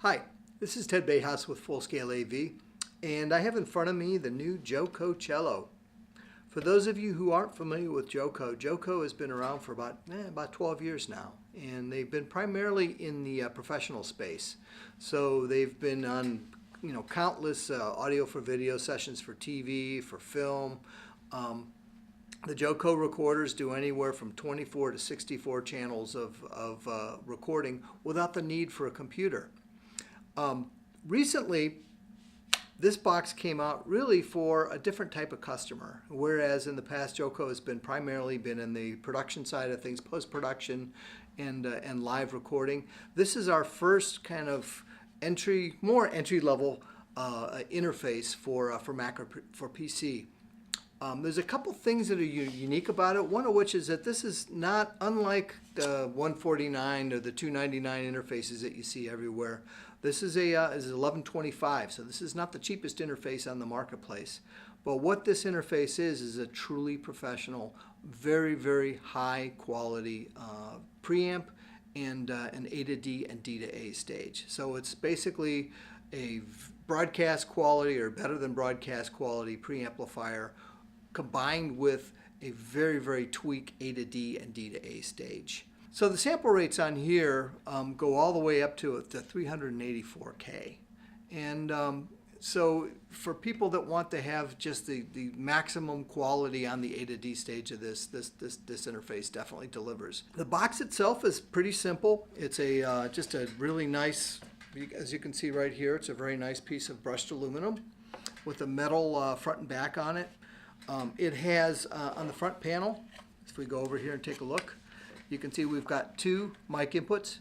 Hi, this is Ted Bahas with FullScaleAv, and I have in front of me the new JoeCo Cello. For those of you who aren't familiar with JoeCo has been around for about 12 years now, and they've been primarily in the professional space. So they've been on countless audio for video sessions for TV, for film. The JoeCo recorders do anywhere from 24 to 64 channels of recording without the need for a computer. Recently, this box came out really for a different type of customer, whereas in the past JoeCo has been primarily in the production side of things, post-production and live recording. This is our first kind of more entry-level interface for Mac or for PC. There's a couple things that are unique about it, one of which is that this is not unlike the 149 or the 299 interfaces that you see everywhere. This is a is 1125, so this is not the cheapest interface on the marketplace. But what this interface is a truly professional, very, very high quality preamp and an A to D and D to A stage. So it's basically a broadcast quality or better than broadcast quality preamplifier combined with a very, very tweak A to D and D to A stage. So the sample rates on here go all the way up to 384K. And so for people that want to have just the maximum quality on the A to D stage of this interface definitely delivers. The box itself is pretty simple. It's just a really nice, as you can see right here, it's a very nice piece of brushed aluminum with a metal front and back on it. It has on the front panel, if we go over here and take a look, you can see we've got two mic inputs,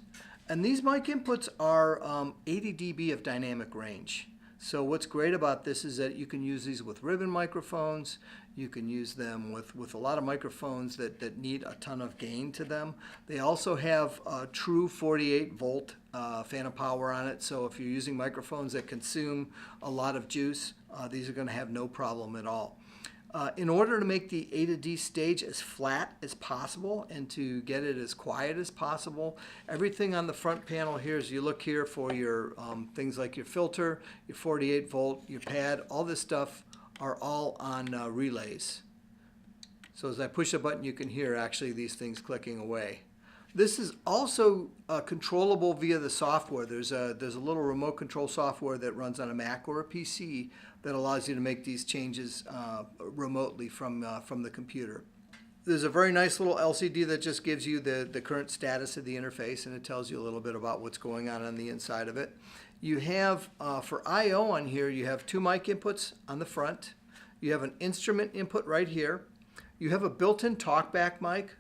and these mic inputs are 80 dB of dynamic range. So what's great about this is that you can use these with ribbon microphones, you can use them with a lot of microphones that need a ton of gain to them. They also have a true 48 volt phantom power on it, so if you're using microphones that consume a lot of juice, these are going to have no problem at all. In order to make the A to D stage as flat as possible and to get it as quiet as possible, everything on the front panel here, as you look here for your things like your filter, your 48 volt, your pad, all this stuff are all on relays. So as I push a button, you can hear actually these things clicking away. This is also controllable via the software. There's a little remote control software that runs on a Mac or a PC that allows you to make these changes remotely from the computer. There's a very nice little LCD that just gives you the current status of the interface, and it tells you a little bit about what's going on the inside of it. You have, for I/O on here, you have two mic inputs on the front. You have an instrument input right here. You have a built-in talkback mic,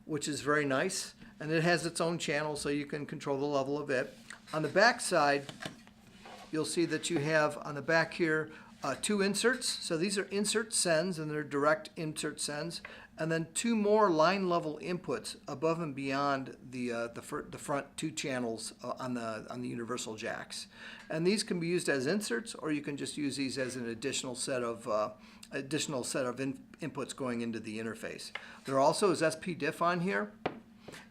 which is very nice, and it has its own channel so you can control the level of it. On the back side, you'll see that you have on the back here two inserts. So these are insert sends, and they're direct insert sends, and then two more line level inputs above and beyond the front two channels on the universal jacks. And these can be used as inserts, or you can just use these as an additional set of inputs going into the interface. There also is SP diff on here,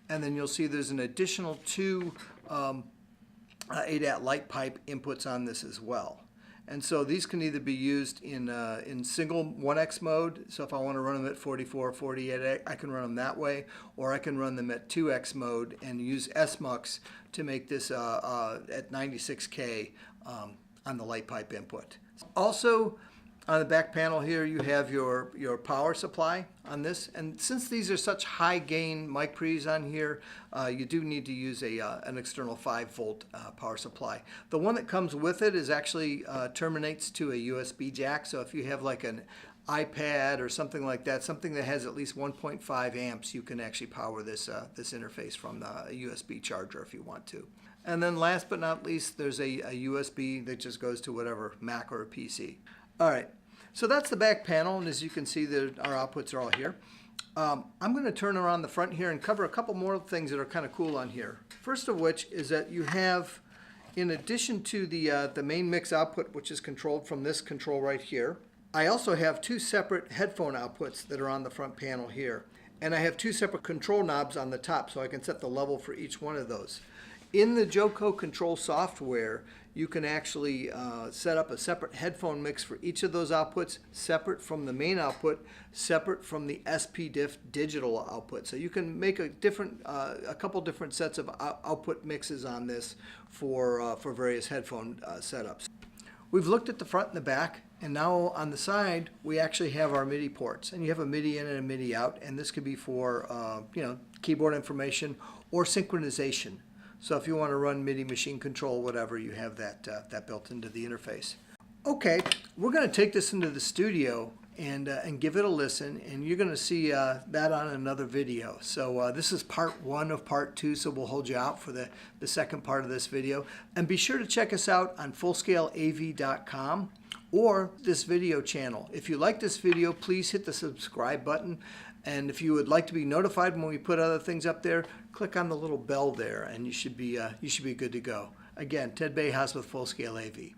and then you'll see there's an additional two ADAT light pipe inputs on this as well. And so these can either be used in single 1x mode, so if I want to run them at 44 or 48, I can run them that way, or I can run them at 2x mode and use SMUX to make this at 96K on the light pipe input. Also, on the back panel here, you have your power supply on this, and since these are such high gain mic pre's on here, you do need to use an external 5 volt power supply. The one that comes with it is actually terminates to a USB jack, so if you have like an iPad or something like that, something that has at least 1.5 amps, you can actually power this interface from the USB charger if you want to. And then last but not least, there's a USB that just goes to whatever Mac or a PC. All right, so that's the back panel, and as you can see, our outputs are all here. I'm going to turn around the front here and cover a couple more things that are kind of cool on here. First of which is that you have, in addition to the main mix output, which is controlled from this control right here, I also have two separate headphone outputs that are on the front panel here. And I have two separate control knobs on the top, so I can set the level for each one of those. In the JoeCo control software, you can actually set up a separate headphone mix for each of those outputs, separate from the main output, separate from the SPDIF digital output. So you can make a couple different sets of output mixes on this for various headphone setups. We've looked at the front and the back, and now on the side we actually have our Midi ports, and you have a Midi in and a Midi out, and this could be for keyboard information or synchronization. So if you want to run MIDI machine control, whatever, you have that built into the interface. Okay, we're going to take this into the studio and give it a listen, and you're going to see that on another video. So this is part 1 of part 2, so we'll hold you out for the second part of this video. And be sure to check us out on FullScaleAv.com or this video channel. If you like this video, please hit the subscribe button. And if you would like to be notified when we put other things up there, click on the little bell there, and you should be good to go. Again, Ted Bahas with FullScaleAv.